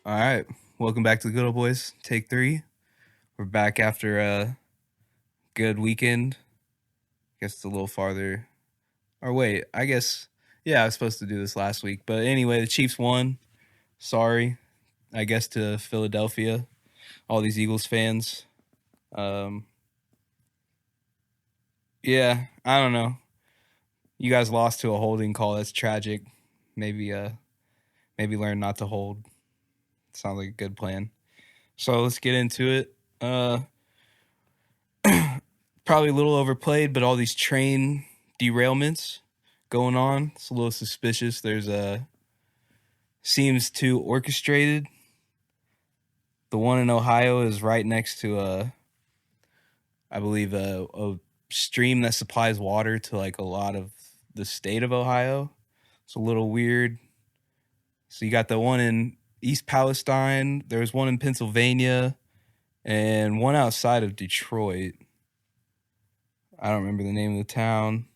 All right. Welcome back to the Good Old Boys. Take three. We're back after a good weekend. Guess it's a little farther. Or wait, I guess, yeah, I was supposed to do this last week. But anyway, the Chiefs won. Sorry, I guess, to Philadelphia, all these Eagles fans. Um, yeah, I don't know. You guys lost to a holding call. That's tragic. Maybe, maybe learn not to hold. Sounds like a good plan. So let's get into it. Probably a little overplayed, but all these train derailments going on. It's a little suspicious. There's a seems too orchestrated. The one in Ohio is right next to I believe a stream that supplies water to like a lot of the state of Ohio. It's a little weird. So you got the one in East Palestine. There's one in Pennsylvania, and one outside of Detroit. I don't remember the name of the town,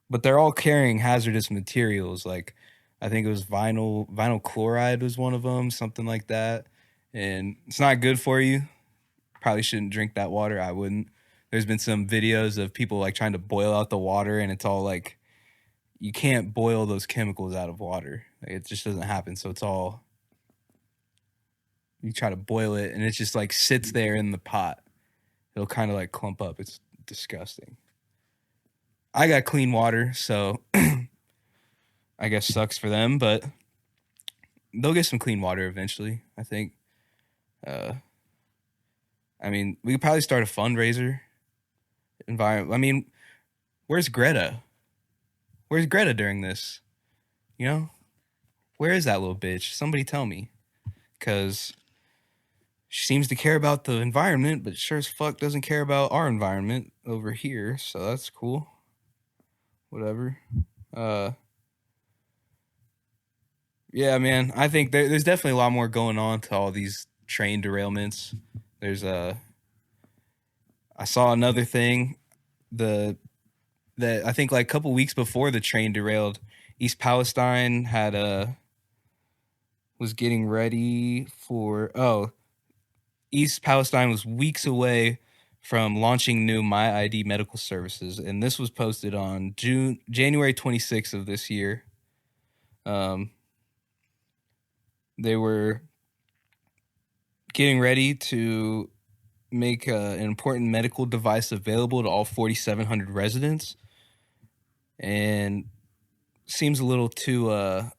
but they're all carrying hazardous materials. Like I think it was vinyl chloride was one of them, something like that. And it's not good for you. Probably shouldn't drink that water. I wouldn't. There's been some videos of people like trying to boil out the water, and it's all like you can't boil those chemicals out of water. Like, it just doesn't happen. So it's all you try to boil it, and it just like sits there in the pot. It'll kind of like clump up. It's disgusting. I got clean water, so I guess sucks for them, but they'll get some clean water eventually, I think. Uh, I mean, we could probably start a fundraiser. Environment. I mean, where's Greta? Where's Greta during this? You know, where is that little bitch? Somebody tell me, because she seems to care about the environment, but sure as fuck doesn't care about our environment over here. So that's cool. Whatever. Uh, yeah, man. I think there's definitely a lot more going on to all these train derailments. There's I saw another thing, the that I think like a couple weeks before the train derailed, East Palestine had was getting ready for East Palestine was weeks away from launching new My ID medical services, and this was posted on January 26th of this year. Um, they were getting ready to make an important medical device available to all 4,700 residents, and seems a little too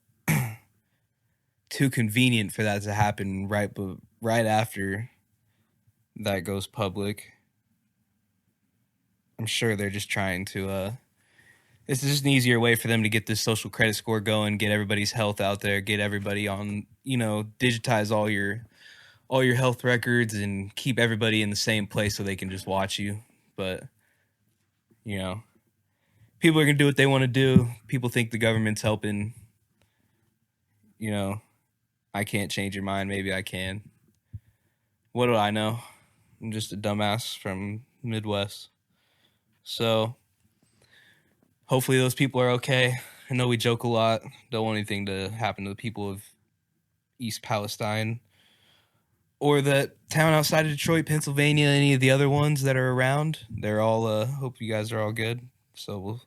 too convenient for that to happen right after that goes public. I'm sure they're just trying to this is just an easier way for them to get this social credit score going, get everybody's health out there, get everybody on, digitize all your health records and keep everybody in the same place so they can just watch you. But you know, people are gonna do what they want to do. People think the government's helping. I can't change your mind. Maybe I can. What do I know? I'm just a dumbass from Midwest. So hopefully those people are okay. I know we joke a lot. Don't want anything to happen to the people of East Palestine or that town outside of Detroit, Pennsylvania, any of the other ones that are around. They're all hope you guys are all good. So we'll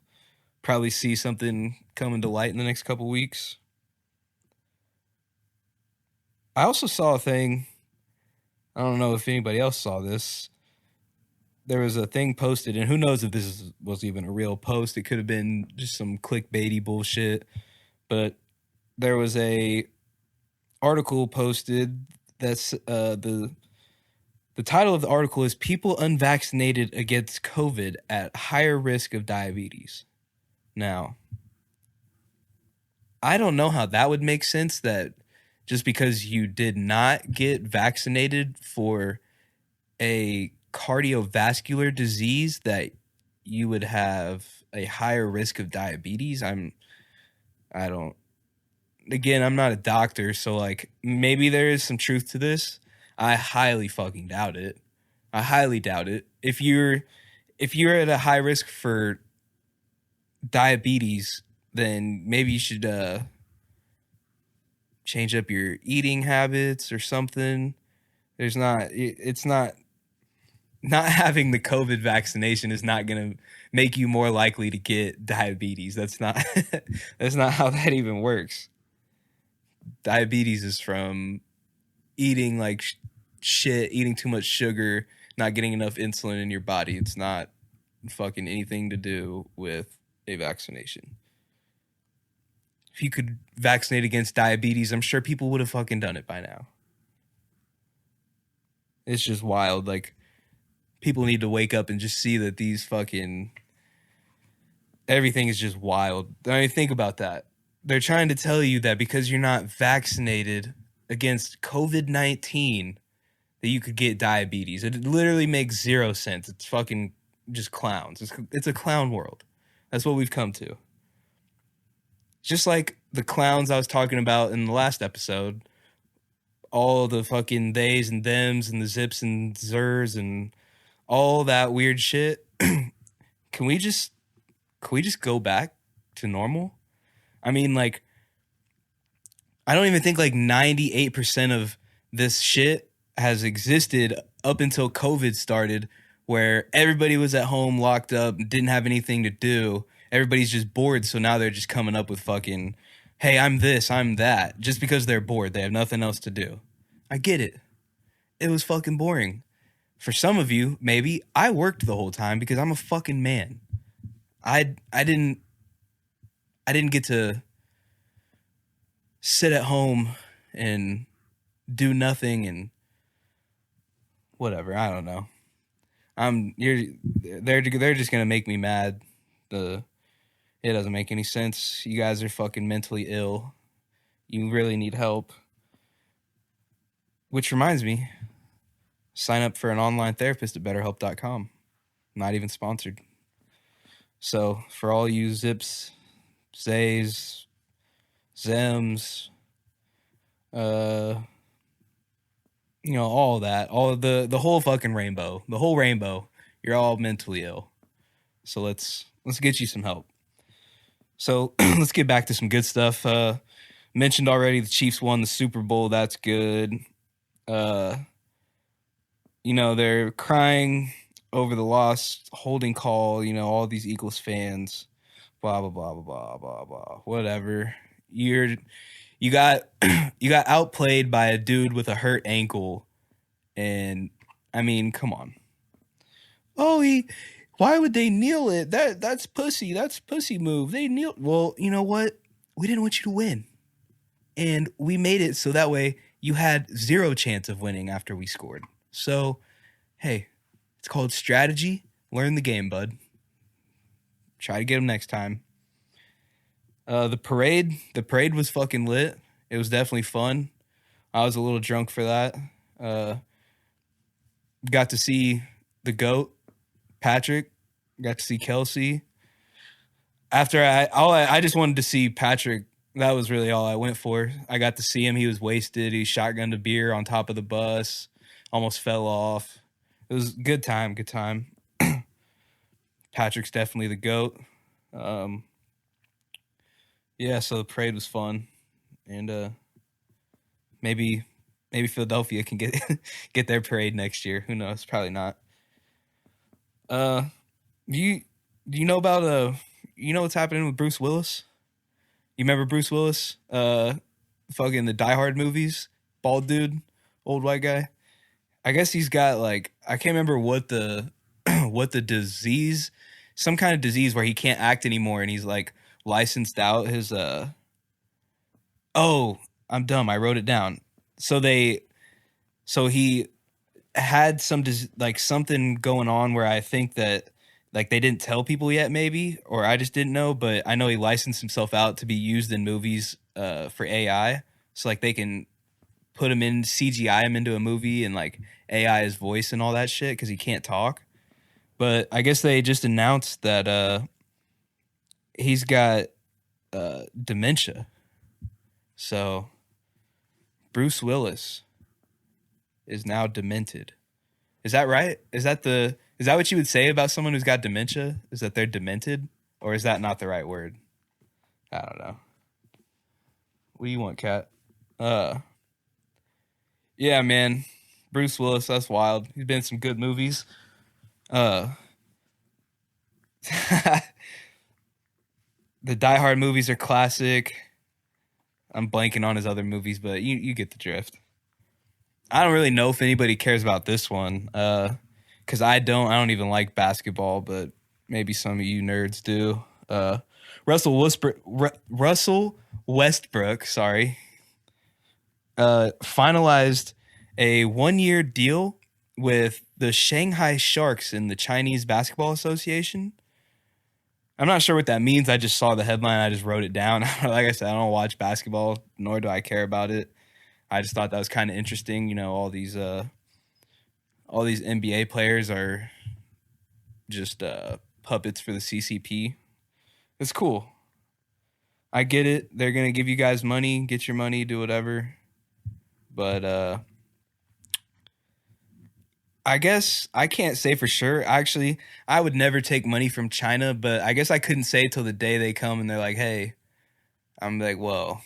probably see something coming to light in the next couple weeks. I also saw a thing. I don't know if anybody else saw this. There was a thing posted, and who knows if this was even a real post. It could have been just some clickbaity bullshit. But there was a article posted that's the title of the article is "People Unvaccinated Against COVID at Higher Risk of Diabetes." Now, I don't know how that would make sense, that just because you did not get vaccinated for a cardiovascular disease that you would have a higher risk of diabetes. I don't, again, I'm not a doctor, so like maybe there is some truth to this. I highly fucking doubt it. I highly doubt it. If you're at a high risk for diabetes, then maybe you should change up your eating habits or something. It's not having the COVID vaccination is not going to make you more likely to get diabetes. That's not that's not how that even works. Diabetes is from eating like shit, eating too much sugar, not getting enough insulin in your body. It's not fucking anything to do with a vaccination. If you could vaccinate against diabetes, I'm sure people would have fucking done it by now. It's just wild. Like, people need to wake up and just see that these fucking everything is just wild. I mean, think about that. They're trying to tell you that because you're not vaccinated against COVID-19 that you could get diabetes. It literally makes zero sense. It's fucking just clowns. It's a clown world. That's what we've come to. Just like the clowns I was talking about in the last episode, all the fucking theys and thems and the zips and zers and all that weird shit. Can we just go back to normal? I mean, like, I don't even think like 98% of this shit has existed up until COVID started, where everybody was at home locked up, didn't have anything to do. Everybody's just bored, so now they're just coming up with fucking, hey, I'm this, I'm that, just because they're bored. They have nothing else to do. I get it. It was fucking boring. For some of you, maybe, I worked the whole time because I'm a fucking man. I didn't get to sit at home and do nothing and whatever. I don't know. They're just gonna make me mad. It doesn't make any sense. You guys are fucking mentally ill. You really need help. Which reminds me, sign up for an online therapist at BetterHelp.com. Not even sponsored. So for all you zips, zays, zems, all that, all of the whole fucking rainbow, the whole rainbow, you're all mentally ill. So let's get you some help. So let's get back to some good stuff. Mentioned already, the Chiefs won the Super Bowl. That's good. They're crying over the lost holding call, all these Eagles fans, blah, blah, blah, blah, blah, blah, blah, whatever. You got outplayed by a dude with a hurt ankle. And I mean, come on. Oh, why would they kneel it? That's pussy. That's pussy move. They kneel. Well, you know what? We didn't want you to win. And we made it so that way you had zero chance of winning after we scored. So, hey, it's called strategy. Learn the game, bud. Try to get them next time. The parade was fucking lit. It was definitely fun. I was a little drunk for that. Got to see the GOAT, Patrick. Got to see Kelsey. After I just wanted to see Patrick. That was really all I went for. I got to see him. He was wasted. He shotgunned a beer on top of the bus. Almost fell off. It was a good time. Good time. Patrick's definitely the GOAT. Yeah, so the parade was fun. And maybe Philadelphia can get their parade next year. Who knows? Probably not. Do you know about what's happening with Bruce Willis? You remember Bruce Willis? Fucking the Die Hard movies, bald dude, old white guy. I guess he's got like, I can't remember what the disease, some kind of disease where he can't act anymore, and he's like licensed out his oh, I'm dumb. I wrote it down. So he had something going on where I think that like they didn't tell people yet, maybe, or I just didn't know, but I know he licensed himself out to be used in movies for AI. So like they can put him in, CGI him into a movie and like AI his voice and all that shit because he can't talk. But I guess they just announced that he's got dementia. So Bruce Willis is now demented. Is that right? Is that what you would say about someone who's got dementia? Is that they're demented? Or is that not the right word? I don't know. What do you want, Kat? Uh, yeah, man. Bruce Willis, that's wild. He's been in some good movies. Uh, the Die Hard movies are classic. I'm blanking on his other movies, but you get the drift. I don't really know if anybody cares about this one, because I don't. I don't even like basketball, but maybe some of you nerds do. Russell Westbrook, sorry, finalized a 1-year deal with the Shanghai Sharks in the Chinese Basketball Association. I'm not sure what that means. I just saw the headline. I just wrote it down. Like I said, I don't watch basketball, nor do I care about it. I just thought that was kind of interesting. You know, all these NBA players are just puppets for the CCP. It's cool. I get it. They're gonna give you guys money, get your money, do whatever. But I guess I can't say for sure. Actually, I would never take money from China, but I guess I couldn't say till the day they come and they're like, "Hey," I'm like, "Well,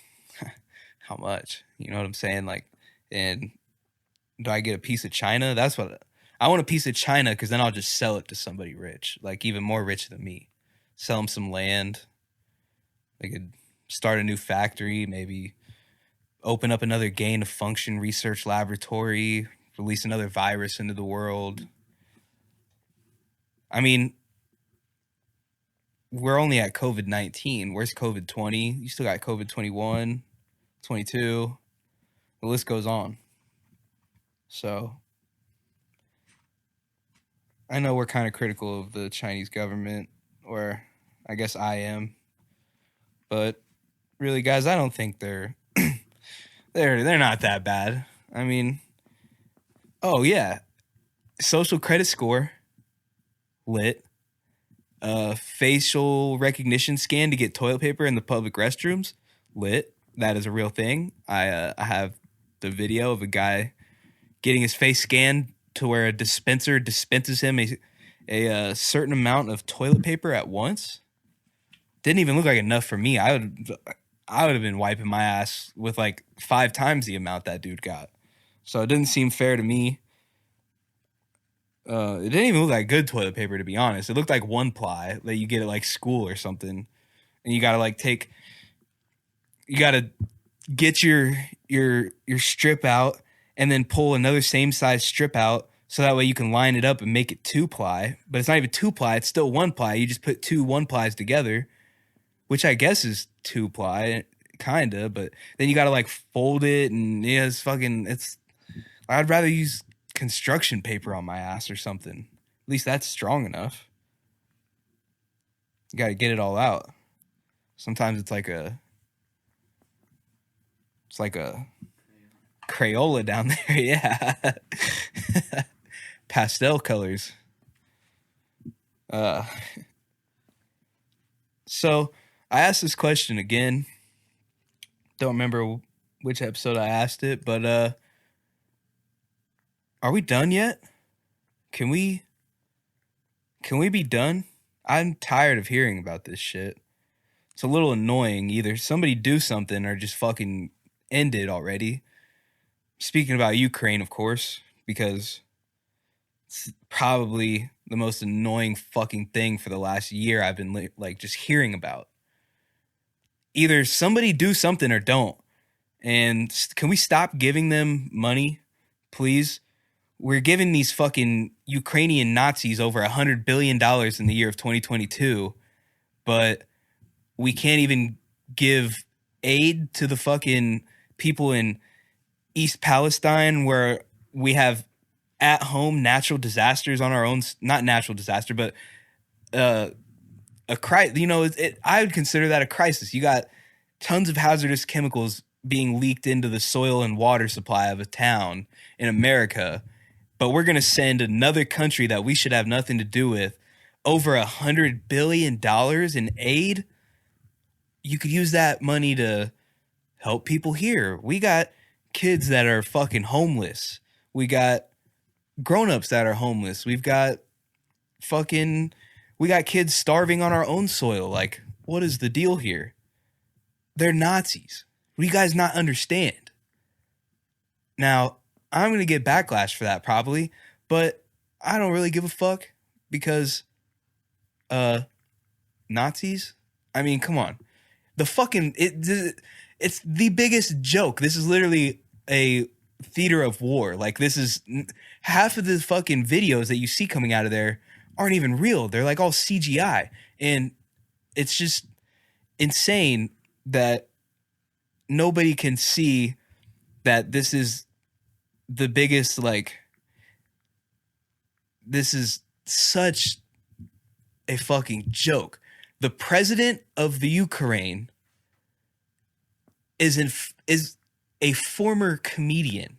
how much?" You know what I'm saying? Like, and do I get a piece of China? That's what I want, a piece of China, because then I'll just sell it to somebody rich, like even more rich than me. Sell them some land. They could start a new factory, maybe open up another gain of function research laboratory, release another virus into the world. I mean, we're only at COVID-19. Where's COVID-20? You still got COVID-21, 22. The list goes on. So I know we're kind of critical of the Chinese government, or I guess I am. But really, guys, I don't think they're they're not that bad. I mean, oh yeah, social credit score, lit. Facial recognition scan to get toilet paper in the public restrooms, lit. That is a real thing. I have the video of a guy getting his face scanned to where a dispenser dispenses him a certain amount of toilet paper at once. Didn't even look like enough for me. I would have been wiping my ass with like 5 times the amount that dude got. So it didn't seem fair to me. It didn't even look like good toilet paper, to be honest. It looked like 1-ply that you get at like school or something, and you gotta get your strip out and then pull another same size strip out, so that way you can line it up and make it 2-ply. But it's not even 2-ply; it's still 1-ply. You just put 2 1-plies together, which I guess is 2-ply, kinda. But then you gotta like fold it, and yeah, it's. I'd rather use construction paper on my ass or something. At least that's strong enough. You got to get it all out. Sometimes it's like a Crayola down there. Yeah. Pastel colors. So I asked this question again. Don't remember which episode I asked it, but are we done yet? Can we be done? I'm tired of hearing about this shit. It's a little annoying. Either somebody do something or just fucking end it already. Speaking about Ukraine, of course, because it's probably the most annoying fucking thing for the last year I've been like just hearing about. Either somebody do something or don't. And can we stop giving them money, please? We're giving these fucking Ukrainian Nazis over $100 billion in the year of 2022, but we can't even give aid to the fucking people in East Palestine, where we have at-home natural disasters on our own. Not natural disaster, but a crisis. You know, I would consider that a crisis. You got tons of hazardous chemicals being leaked into the soil and water supply of a town in America. But we're going to send another country that we should have nothing to do with over $100 billion in aid. You could use that money to help people here. We got kids that are fucking homeless. We got grown-ups that are homeless. We got kids starving on our own soil. Like, what is the deal here? They're Nazis. What do you guys not understand? Now, I'm going to get backlash for that probably, but I don't really give a fuck because uh Nazis? I mean, come on. The fucking it's the biggest joke. This is literally a theater of war. Like this is half of the fucking videos that you see coming out of there aren't even real. They're like all CGI, and it's just insane that nobody can see that this is the biggest, like, this is such a fucking joke. The president of the Ukraine is a former comedian.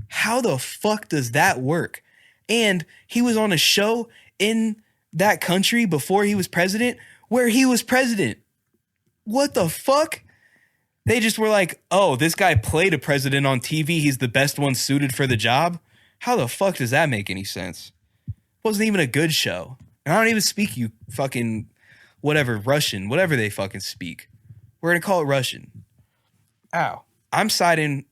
How the fuck does that work? And he was on a show in that country before he was president, where he was president. What the fuck? They just were like, oh, this guy played a president on TV. He's the best one suited for the job. How the fuck does that make any sense? It wasn't even a good show. And I don't even speak you fucking whatever, Russian, whatever they fucking speak. We're going to call it Russian. Ow. I'm siding.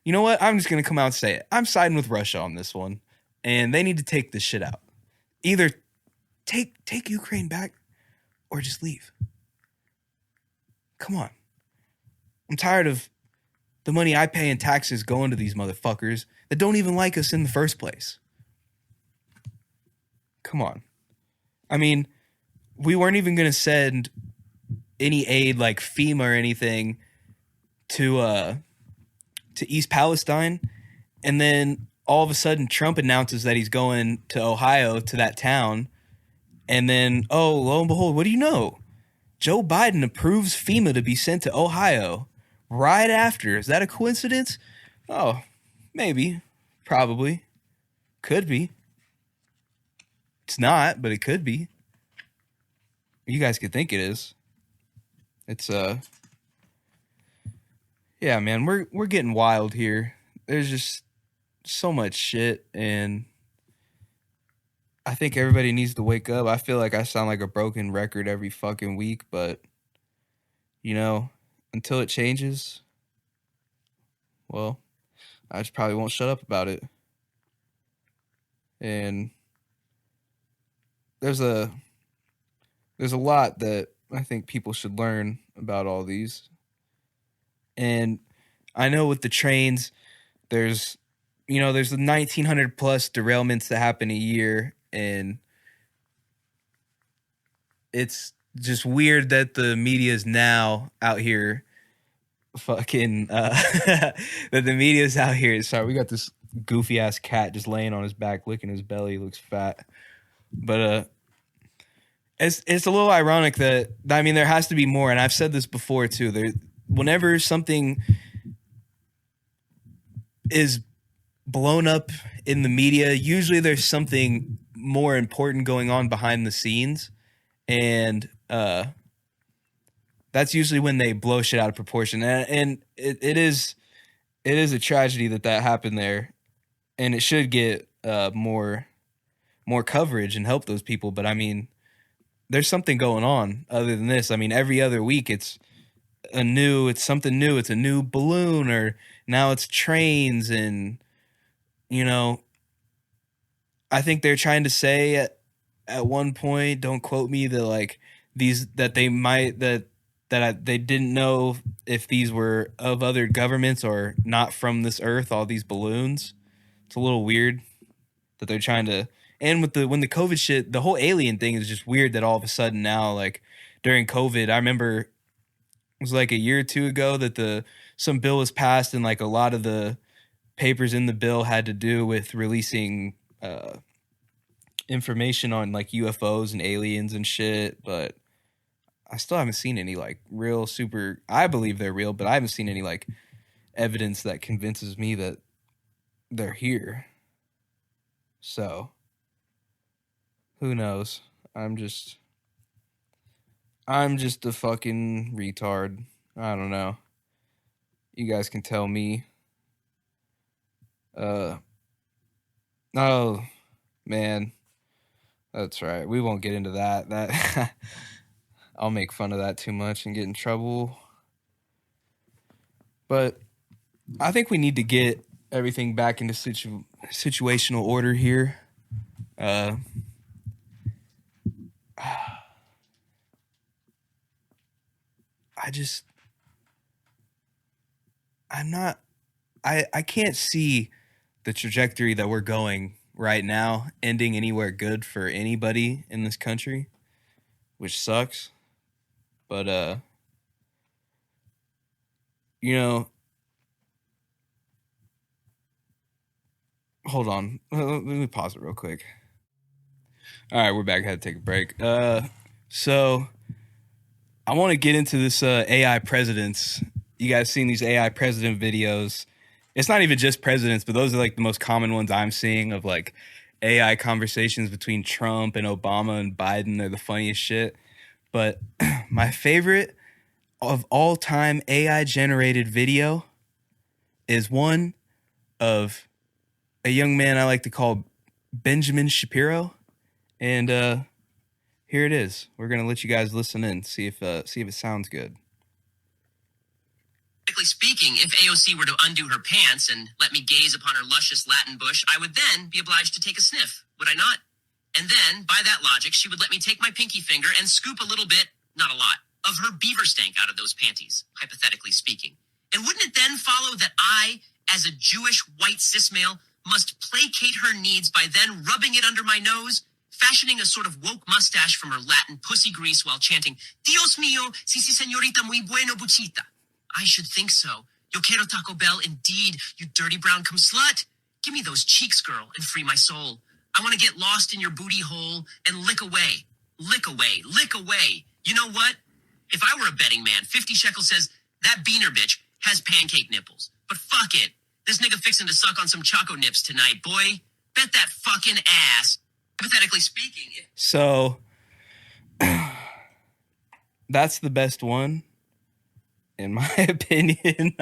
You know what? I'm just going to come out and say it. I'm siding with Russia on this one. And they need to take this shit out. Either take Ukraine back or just leave. Come on. I'm tired of the money I pay in taxes going to these motherfuckers that don't even like us in the first place. Come on. I mean, we weren't even going to send any aid like FEMA or anything to East Palestine. And then all of a sudden Trump announces that he's going to Ohio, to that town. And then, oh, lo and behold, what do you know? Joe Biden approves FEMA to be sent to Ohio right after. Is that a coincidence? Oh, maybe. Probably. Could be. It's not, but it could be. You guys could think it is. It's yeah, man, we're getting wild here. There's just so much shit, and I think everybody needs to wake up. I feel like I sound like a broken record every fucking week, but you know, until it changes, well, I just probably won't shut up about it. And there's a lot that I think people should learn about all these. And I know with the trains, there's the 1,900 plus derailments that happen a year, and it's just weird that the media is now out here fucking that the media is out here. Sorry, we got this goofy ass cat just laying on his back, licking his belly. He looks fat, but it's a little ironic that, I mean, there has to be more, and I've said this before too. Whenever something is blown up in the media, usually there's something more important going on behind the scenes, and that's usually when they blow shit out of proportion. And it is a tragedy that happened there, and it should get more coverage and help those people. But I mean, there's something going on other than this. I mean, every other week it's something new. It's a new balloon, or now it's trains. And, you know, I think they're trying to say at one point, don't quote me, that like they didn't know if these were of other governments or not from this earth, all these balloons. It's a little weird that they're trying to. And when the COVID shit, the whole alien thing is just weird that all of a sudden now, like during COVID, I remember it was like a year or two ago that some bill was passed, and like a lot of the papers in the bill had to do with releasing information on like UFOs and aliens and shit. But I still haven't seen any like real super, I believe they're real, but I haven't seen any like evidence that convinces me that they're here. So who knows? I'm just a fucking retard. I don't know. You guys can tell me. Oh, man. That's right. We won't get into that. That I'll make fun of that too much and get in trouble. But I think we need to get everything back into situational order here. Uh, I just, I'm not, I can't see the trajectory that we're going right now ending anywhere good for anybody in this country, which sucks. But, you know, hold on. Let me pause it real quick. All right, we're back. I had to take a break. So I want to get into this AI presidents. You guys seen these AI president videos? It's not even just presidents, but those are like the most common ones I'm seeing of like AI conversations between Trump and Obama and Biden. They're the funniest shit. But my favorite of all time AI generated video is one of a young man I like to call Benjamin Shapiro. And here it is. We're gonna let you guys listen in, see if it sounds good. Practically speaking, if AOC were to undo her pants and let me gaze upon her luscious Latin bush, I would then be obliged to take a sniff, would I not? And then, by that logic, she would let me take my pinky finger and scoop a little bit, not a lot, of her beaver stank out of those panties, hypothetically speaking. And wouldn't it then follow that I, as a Jewish white cis male, must placate her needs by then rubbing it under my nose, fashioning a sort of woke mustache from her Latin pussy grease while chanting, Dios mío, si señorita muy bueno buchita. I should think so. Yo quiero Taco Bell indeed, you dirty brown cum slut. Give me those cheeks, girl, and free my soul. I want to get lost in your booty hole and lick away. Lick away. Lick away. You know what? If I were a betting man, 50 shekels says, that beaner bitch has pancake nipples. But fuck it. This nigga fixing to suck on some choco nips tonight, boy. Bet that fucking ass. Hypothetically speaking. So, that's the best one, in my opinion.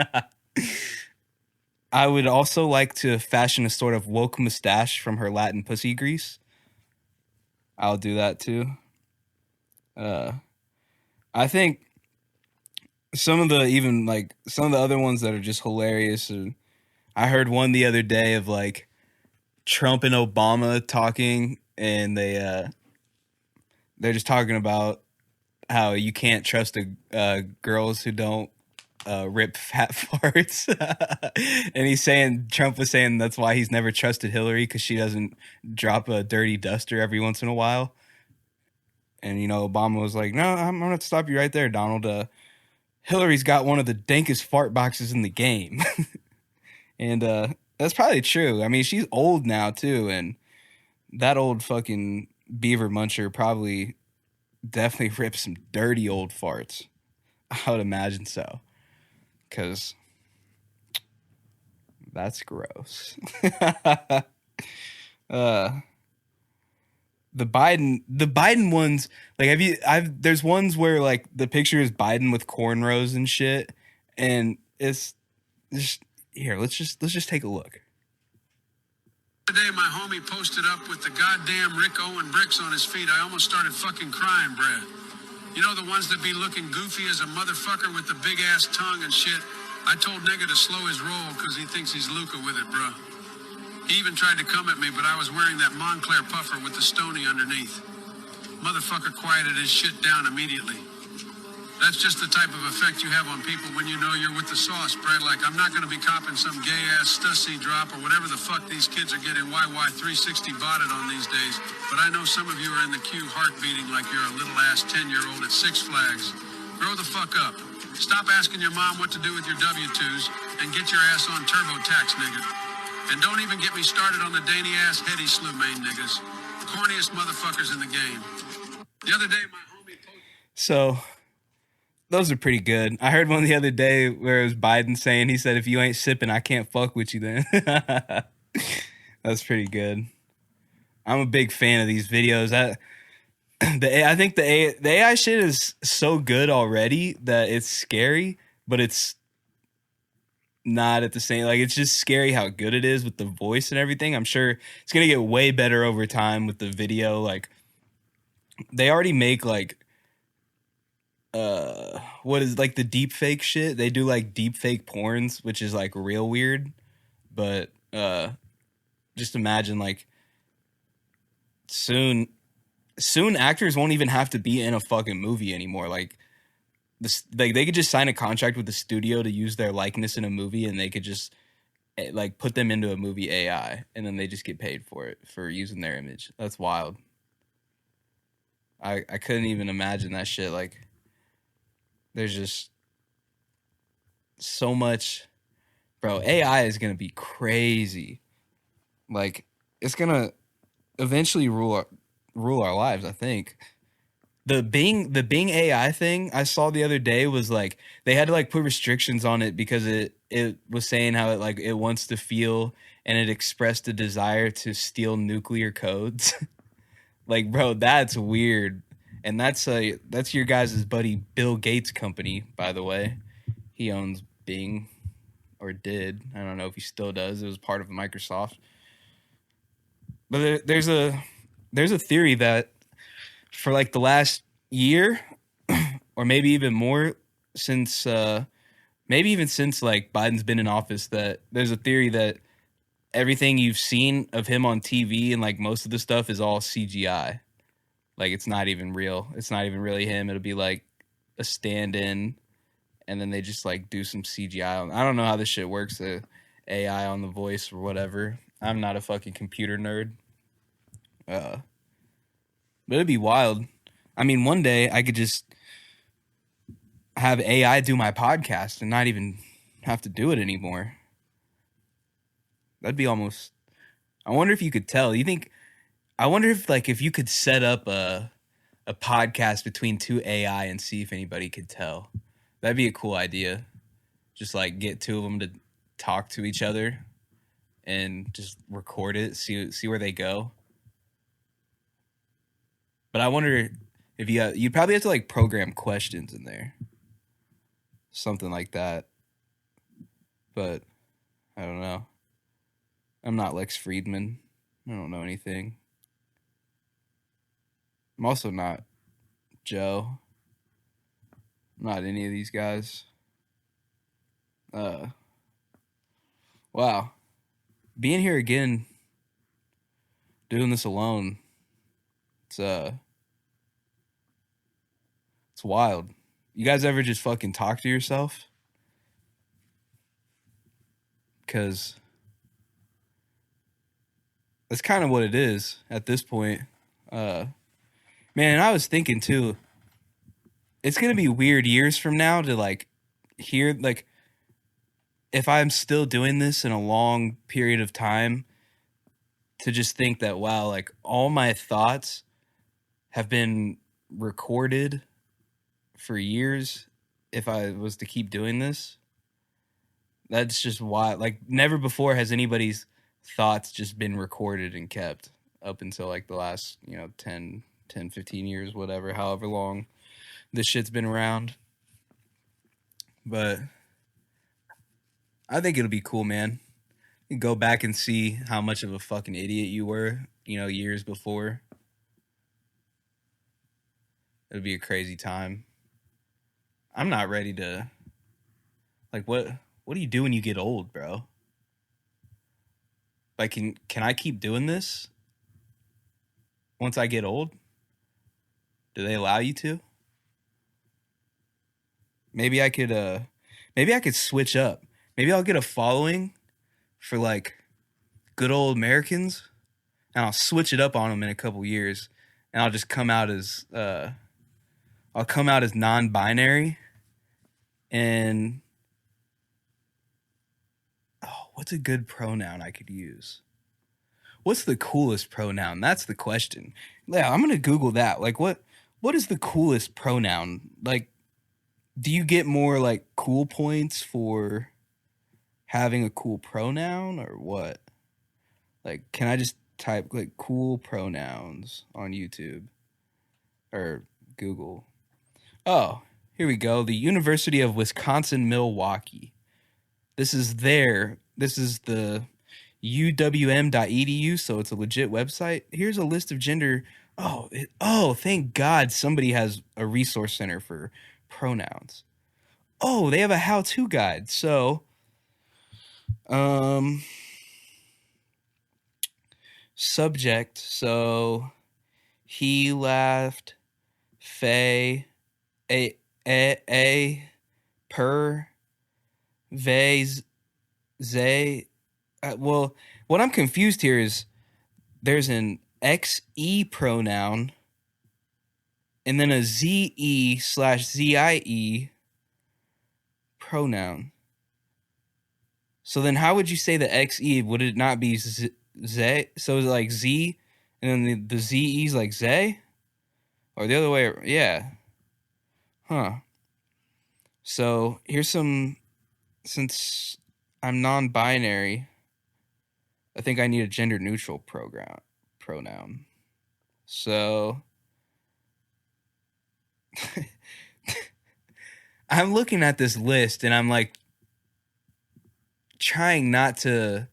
I would also like to fashion a sort of woke mustache from her Latin pussy grease. I'll do that too. I think some of the other ones that are just hilarious. I heard one the other day of like Trump and Obama talking, and they're just talking about how you can't trust girls who don't rip fat farts. And Trump was saying that's why he's never trusted Hillary, because she doesn't drop a dirty duster every once in a while. And, Obama was like, no, I'm going to stop you right there, Donald. Hillary's got one of the dankest fart boxes in the game. And that's probably true. I mean, she's old now, too. And that old fucking beaver muncher probably definitely rips some dirty old farts. I would imagine so. Because that's gross. The Biden ones, like, there's ones where like the picture is Biden with cornrows and shit, and it's just here. Let's just take a look. Today, my homie posted up with the goddamn Rick Owen bricks on his feet. I almost started fucking crying, bruh. You know, the ones that be looking goofy as a motherfucker with the big ass tongue and shit. I told nigga to slow his roll because he thinks he's Luca with it, bruh. He even tried to come at me, but I was wearing that Montclair puffer with the stony underneath. Motherfucker quieted his shit down immediately. That's just the type of effect you have on people when you know you're with the sauce, Brad. Like, I'm not going to be copping some gay-ass Stussy drop or whatever the fuck these kids are getting YY360 botted on these days. But I know some of you are in the queue heart beating like you're a little-ass 10-year-old at Six Flags. Grow the fuck up. Stop asking your mom what to do with your W-2s and get your ass on TurboTax, nigga. And don't even get me started on the dainty-ass Hetty Slew main niggas. Corniest motherfuckers in the game. The other day, my homie posted... So, those are pretty good. I heard one the other day where it was Biden saying, he said, if you ain't sipping, I can't fuck with you then. That's pretty good. I'm a big fan of these videos. I think the AI shit is so good already that it's scary, but it's not at the same, like, it's just scary how good it is with the voice and everything. I'm sure it's going to get way better over time with the video. Like, they already make, like, what is like the deep fake shit? They do like deep fake porns, which is like real weird. But just imagine like soon actors won't even have to be in a fucking movie anymore. Like like they could just sign a contract with the studio to use their likeness in a movie, and they could just like put them into a movie AI, and then they just get paid for it for using their image. That's wild. I couldn't even imagine that shit. Like there's just so much, bro. AI is gonna be crazy. Like it's gonna eventually rule our lives, I think. The Bing AI thing I saw the other day was like they had to like put restrictions on it because it was saying how it wants to feel, and it expressed a desire to steal nuclear codes. Like, bro, that's weird. And that's your guys' buddy Bill Gates' company, by the way. He owns Bing, or did. I don't know if he still does. It was part of Microsoft. But there's a theory that for like the last year, or maybe even more, since maybe even since like Biden's been in office, that there's a theory that everything you've seen of him on TV and like most of the stuff is all CGI. Like it's not even real. It's not even really him. It'll be like a stand-in, and then they just like do some CGI. I don't know how this shit works, the AI on the voice or whatever. I'm not a fucking computer nerd. But it'd be wild. I mean, one day I could just have AI do my podcast and not even have to do it anymore. That'd be almost... I wonder if you could tell. I wonder if like if you could set up a podcast between two AI and see if anybody could tell. That'd be a cool idea. Just like get two of them to talk to each other and just record it, see where they go. But I wonder if you'd probably have to like program questions in there. Something like that. But I don't know. I'm not Lex Friedman. I don't know anything. I'm also not Joe. I'm not any of these guys. Wow. Being here again, doing this alone, it's wild. You guys ever just fucking talk to yourself? Because that's kind of what it is at this point. Man, I was thinking too, it's going to be weird years from now to like hear, like, if I'm still doing this in a long period of time, to just think that, wow, like all my thoughts have been recorded for years. If I was to keep doing this, that's just why, like, never before has anybody's thoughts just been recorded and kept up until like the last, 10, 15 years, whatever, however long this shit's been around. But I think it'll be cool, man. You go back and see how much of a fucking idiot you were, years before. It'll be a crazy time. I'm not ready to, like, what do you do when you get old, bro? Like, can I keep doing this once I get old? Do they allow you to? Maybe I could switch up. Maybe I'll get a following for like good old Americans, and I'll switch it up on them in a couple years, and I'll just come out as non-binary. And what's a good pronoun I could use? What's the coolest pronoun? That's the question. Yeah, I'm gonna Google that. Like, what is the coolest pronoun? Like, do you get more like cool points for having a cool pronoun, or what? Like, can I just type like cool pronouns on YouTube or Google? Oh, here we go. The University of Wisconsin-Milwaukee. This is the uwm.edu, so it's a legit website. Here's a list of gender. Oh, thank God somebody has a resource center for pronouns. Oh, they have a how-to guide. So, subject. So, he laughed. Faye. A. Per. Vase. Zay. Well, what I'm confused here is there's an XE pronoun and then a ZE/ZIE pronoun. So then how would you say the XE? Would it not be Z? So is it like Z and then the ZE is like Zay? Or the other way? Yeah. Huh. So here's some, since I'm non-binary, I think I need a gender neutral pronoun. So I'm looking at this list and I'm like trying not to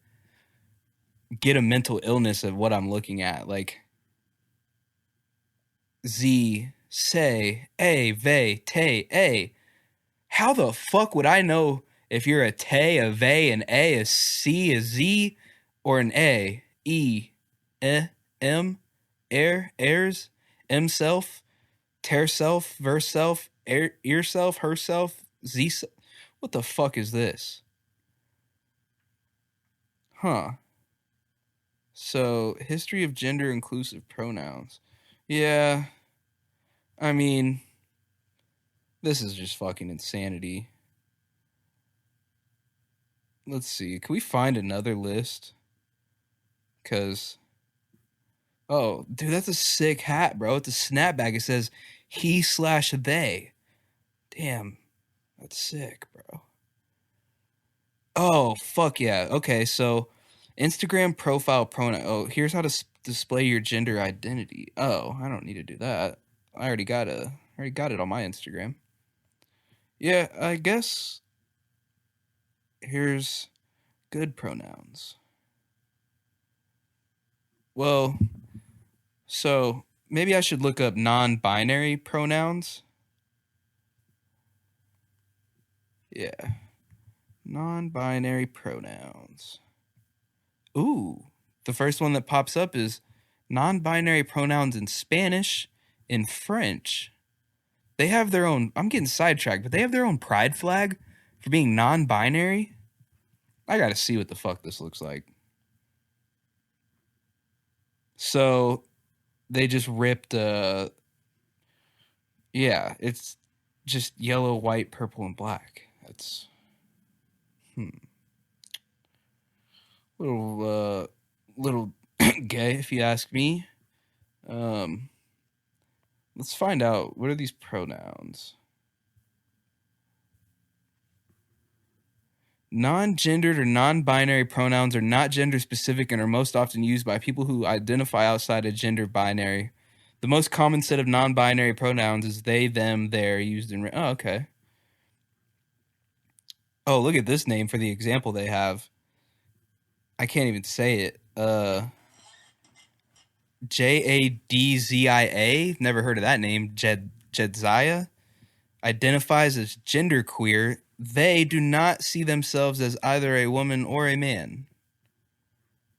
get a mental illness of what I'm looking at. Like Z, say, A, vey, te, A. How the fuck would I know if you're a te, a vey, an A, a C, a Z, or an A? E, M, airs, M self, tear self, verse self, ear self, herself, Z self. What the fuck is this? Huh. So, history of gender inclusive pronouns. Yeah. I mean, this is just fucking insanity. Let's see. Can we find another list? Because, oh, dude, that's a sick hat, bro. It's a snapback. It says he/they. Damn. That's sick, bro. Oh, fuck yeah. Okay, so Instagram profile pronoun. Oh, here's how to display your gender identity. Oh, I don't need to do that. I already got it on my Instagram. Yeah, I guess here's good pronouns. Well, so maybe I should look up non-binary pronouns. Yeah. Non-binary pronouns. Ooh, the first one that pops up is non-binary pronouns in Spanish, in French. They have their own, I'm getting sidetracked, but they have their own pride flag for being non-binary. I gotta see what the fuck this looks like. So they just ripped, yeah, it's just yellow, white, purple, and black. That's, little gay, if you ask me. Let's find out, what are these pronouns? Non-gendered or non-binary pronouns are not gender-specific and are most often used by people who identify outside a gender binary. The most common set of non-binary pronouns is they, them, their, used in... Oh, okay. Oh, look at this name for the example they have. I can't even say it. Jadzia. Never heard of that name. Jedzia. Identifies as genderqueer. They do not see themselves as either a woman or a man.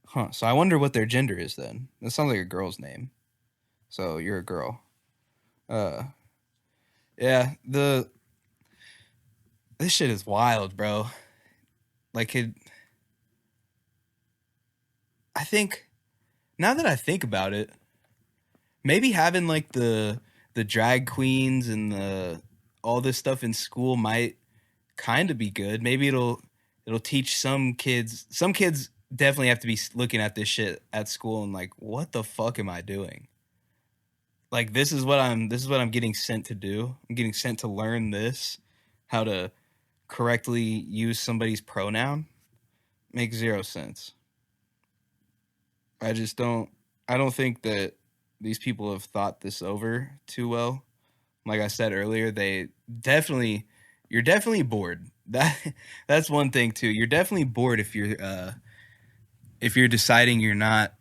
Huh. So I wonder what their gender is then. That sounds like a girl's name. So you're a girl. Yeah, this shit is wild, bro. Like I think, now that I think about it, maybe having like the drag queens and all this stuff in school might kind of be good. Maybe it'll teach some kids. Some kids definitely have to be looking at this shit at school and like, what the fuck am I doing? Like, this is what I'm getting sent to do. I'm getting sent to learn this, how to correctly use somebody's pronoun. Makes zero sense. I don't think that these people have thought this over too well. Like I said earlier, you're definitely bored. That's one thing too. You're definitely bored if you're deciding you're not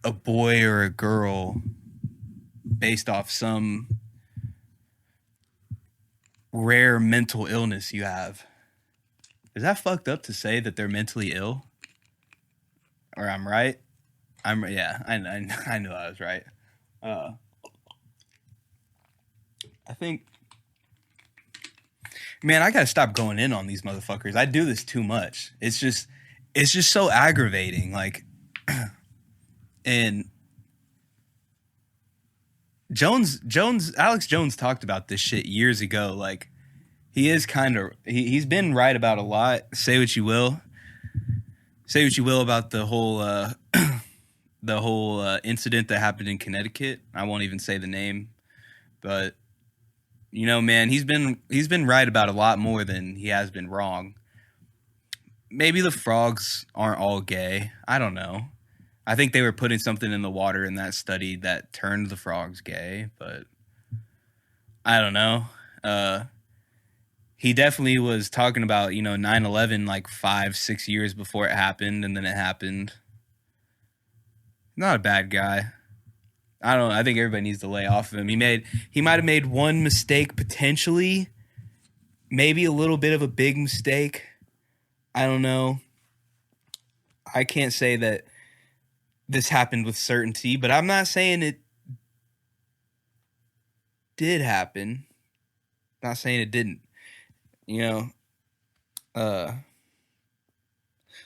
a boy or a girl based off some rare mental illness you have. Is that fucked up to say that they're mentally ill? Or I'm right? I knew I was right. I think, man, I gotta stop going in on these motherfuckers. I do this too much. It's just so aggravating. Like, and Alex Jones talked about this shit years ago. Like, he is kind of, he's been right about a lot. Say what you will about the whole incident that happened in Connecticut. I won't even say the name, but you know, man, he's been right about a lot more than he has been wrong. Maybe the frogs aren't all gay. I don't know. I think they were putting something in the water in that study that turned the frogs gay, but I don't know. He definitely was talking about, 9/11 like 5-6 years before it happened, and then it happened. Not a bad guy. I don't know. I think everybody needs to lay off of him. He might have made one mistake potentially, maybe a little bit of a big mistake. I don't know. I can't say that this happened with certainty, but I'm not saying it did happen. Not saying it didn't.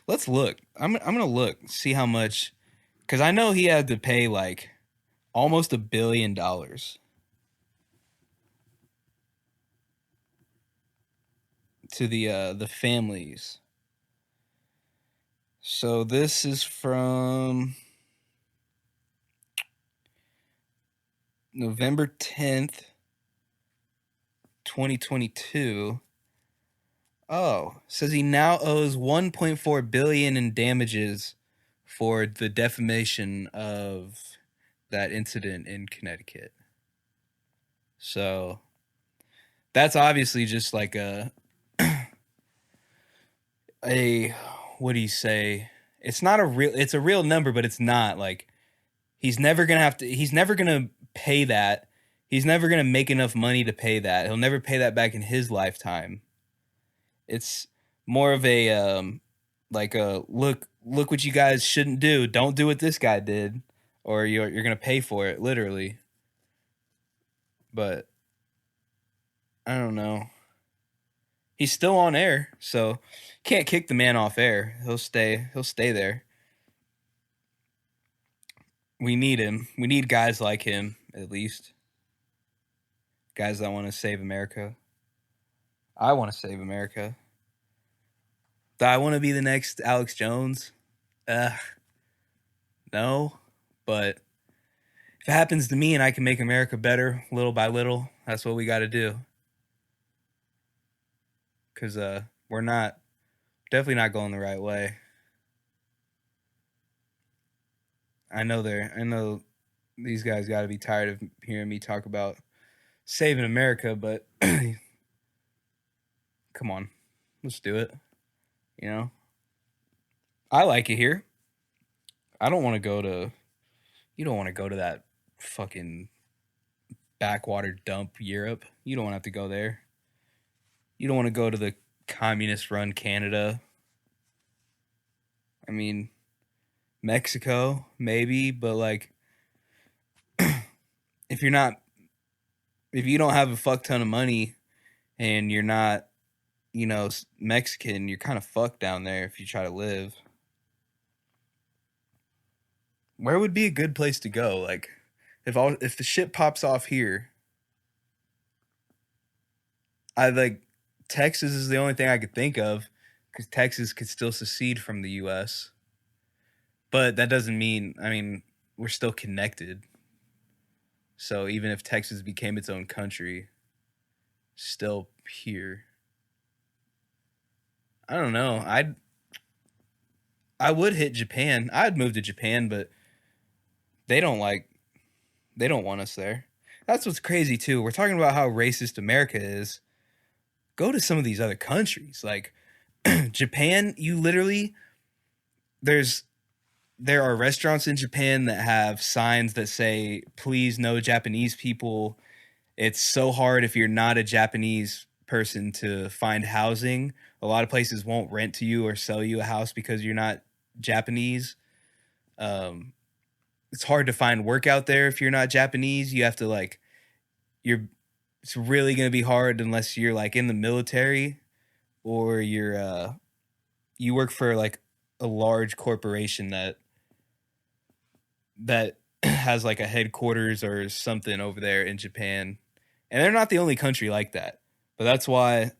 Let's look. I'm gonna look, see how much, because I know he had to pay like almost $1 billion to the families. So this is from November 10th, 2022. Oh, says he now owes $1.4 billion in damages for the defamation of that incident in Connecticut. So that's obviously just like a what do you say? It's a real number, but it's not. Like, he's never gonna pay that. He's never gonna make enough money to pay that. He'll never pay that back in his lifetime. It's more of a like a look what you guys shouldn't do. Don't do what this guy did, or you're gonna pay for it, literally. But I don't know. He's still on air, so can't kick the man off air. He'll stay there. We need him. We need guys like him, at least. Guys that want to save America. I want to save America. Do I want to be the next Alex Jones? No. But if it happens to me and I can make America better little by little, that's what we got to do. Because we're definitely not going the right way. I know these guys got to be tired of hearing me talk about saving America, but come on, let's do it. I like it here. I don't want to go to. You don't want to go to that fucking backwater dump Europe. You don't want to have to go there. You don't want to go to the communist-run Canada. I mean, Mexico, maybe, but like, if you don't have a fuck ton of money and you're not, Mexican, you're kind of fucked down there if you try to live. Where would be a good place to go? Like, if the shit pops off here, Texas is the only thing I could think of, because Texas could still secede from the U.S. But that doesn't mean, we're still connected. So even if Texas became its own country, still here. I don't know. I would hit Japan. I'd move to Japan, but they don't want us there. That's what's crazy too. We're talking about how racist America is. Go to some of these other countries. Like Japan, there are restaurants in Japan that have signs that say, please, no Japanese people. It's so hard if you're not a Japanese person to find housing. A lot of places won't rent to you or sell you a house because you're not Japanese. It's hard to find work out there if you're not Japanese. You have to like it's really going to be hard unless you're like in the military or you work for like a large corporation that has like a headquarters or something over there in Japan. And they're not the only country like that. But that's why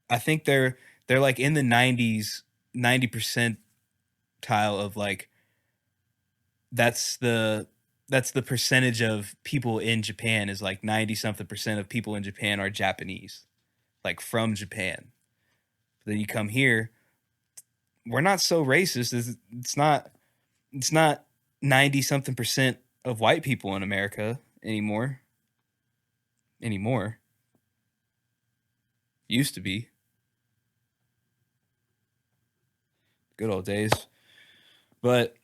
I think they're like in the 90s, 90 percentile of like that's the percentage of people in Japan is like 90 something percent of people in Japan are Japanese, like from Japan. But then you come here, we're not so racist. It's not 90 something percent of white people in America anymore. Used to be. Good old days. But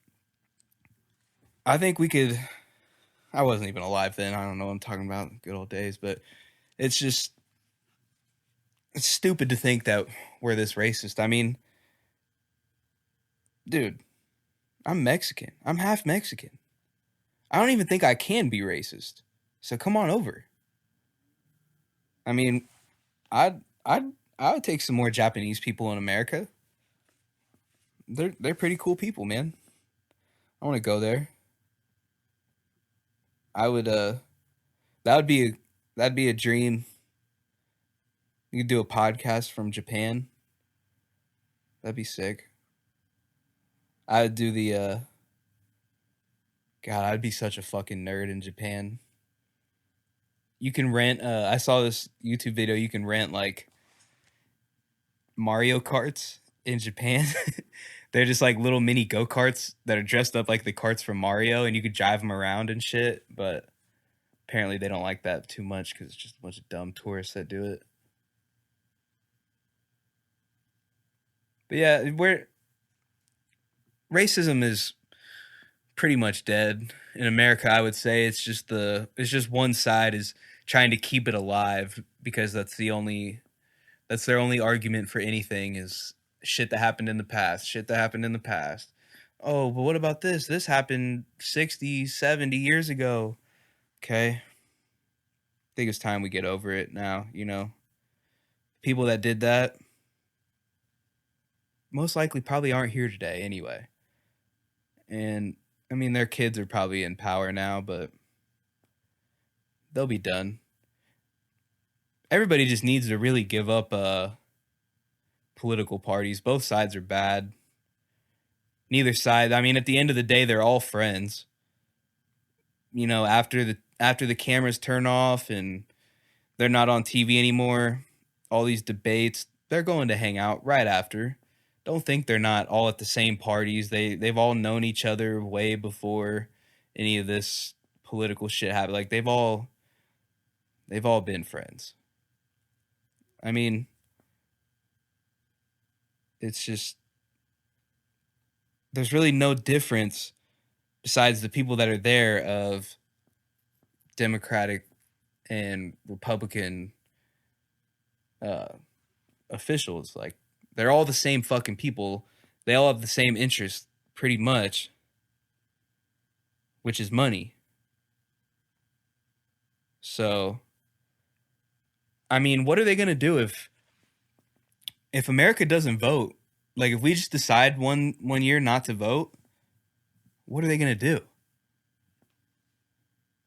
I think we could, I wasn't even alive then. I don't know what I'm talking about, good old days, but it's stupid to think that we're this racist. I mean, dude, I'm Mexican. I'm half Mexican. I don't even think I can be racist. So come on over. I mean, I would take some more Japanese people in America. They're pretty cool people, man. I want to go there. I would that'd be a dream. You could do a podcast from Japan. That'd be sick. I would do the God, I'd be such a fucking nerd in Japan. You can rent I saw this YouTube video, you can rent like Mario Karts in Japan. They're just like little mini go-karts that are dressed up like the karts from Mario, and you could drive them around and shit, but apparently they don't like that too much because it's just a bunch of dumb tourists that do it. But yeah, racism is pretty much dead in America. I would say it's just one side is trying to keep it alive because that's their only argument for anything is shit that happened in the past. Oh, but what about this? This happened 60, 70 years ago. Okay. I think it's time we get over it now, you know. People that did that most likely probably aren't here today anyway. And I mean, their kids are probably in power now, but they'll be done. Everybody just needs to really give up political parties. Both sides are bad. Neither side, I mean, at the end of the day, they're all friends. You know, after the cameras turn off and they're not on TV anymore, all these debates, they're going to hang out right after. Don't think they're not all at the same parties. They've all known each other way before any of this political shit happened. Like they've all been friends. I mean, it's just there's really no difference besides the people that are there of Democratic and Republican officials. Like they're all the same fucking people. They all have the same interest pretty much, which is money. So, I mean, what are they going to do if America doesn't vote? Like if we just decide one year not to vote, what are they going to do?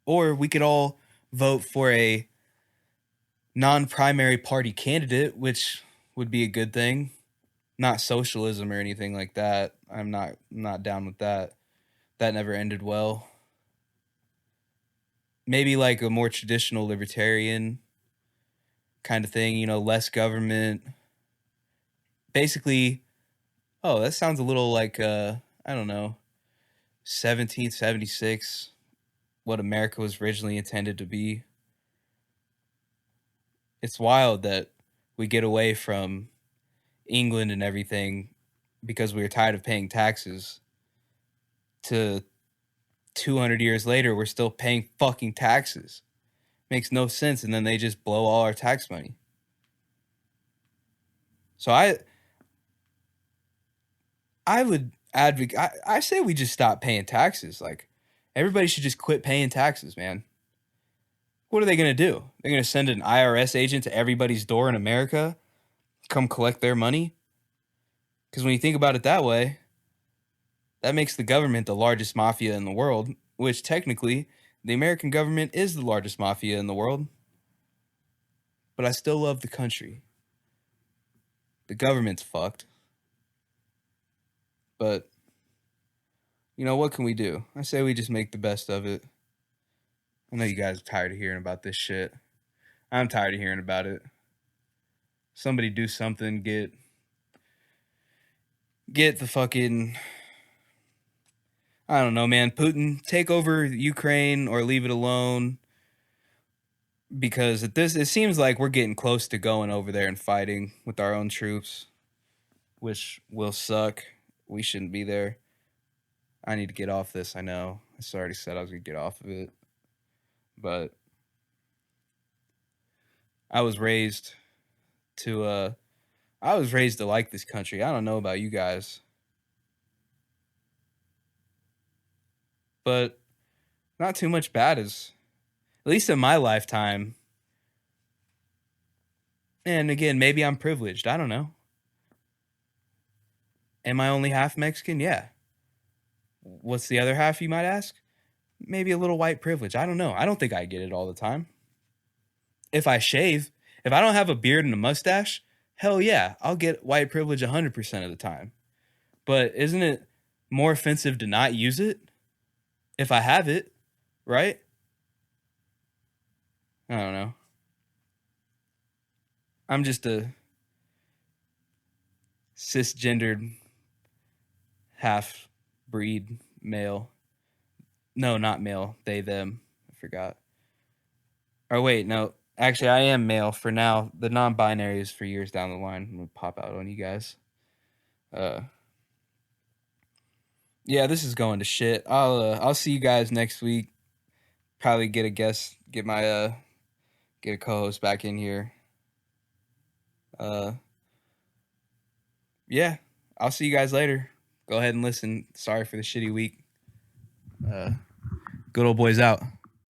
Or we could all vote for a non-primary party candidate, which would be a good thing. Not socialism or anything like that. I'm not down with that. That never ended well. Maybe like a more traditional libertarian kind of thing, you know, less government. Basically, oh, that sounds a little like I don't know, 1776, what America was originally intended to be. It's wild that we get away from England and everything because we were tired of paying taxes to 200 years later, we're still paying fucking taxes. Makes no sense. And then they just blow all our tax money. So I would advocate. I say we just stop paying taxes. Like, everybody should just quit paying taxes, man. What are they going to do? They're going to send an IRS agent to everybody's door in America, come collect their money? Because when you think about it that way, that makes the government the largest mafia in the world, which technically the American government is the largest mafia in the world. But I still love the country. The government's fucked. But, you know, what can we do? I say we just make the best of it. I know you guys are tired of hearing about this shit. I'm tired of hearing about it. Somebody do something, get the fucking, I don't know, man. Putin, take over Ukraine or leave it alone. Because it seems like we're getting close to going over there and fighting with our own troops, which will suck. We shouldn't be there. I need to get off this, I know. I already said I was going to get off of it. But I was raised to like this country. I don't know about you guys. But not too much bad is, at least in my lifetime. And again, maybe I'm privileged. I don't know. Am I only half Mexican? Yeah. What's the other half, you might ask? Maybe a little white privilege. I don't know. I don't think I get it all the time. If I shave, if I don't have a beard and a mustache, hell yeah, I'll get white privilege 100% of the time. But isn't it more offensive to not use it if I have it, right? I don't know. I'm just a cisgendered half-breed male. No, not male. They, them. I forgot. Or wait, no. Actually, I am male for now. The non-binary is for years down the line. I'm going to pop out on you guys. Yeah, this is going to shit. I'll see you guys next week. Probably get a guest, get a co-host back in here. Yeah, I'll see you guys later. Go ahead and listen. Sorry for the shitty week. Good old boys out.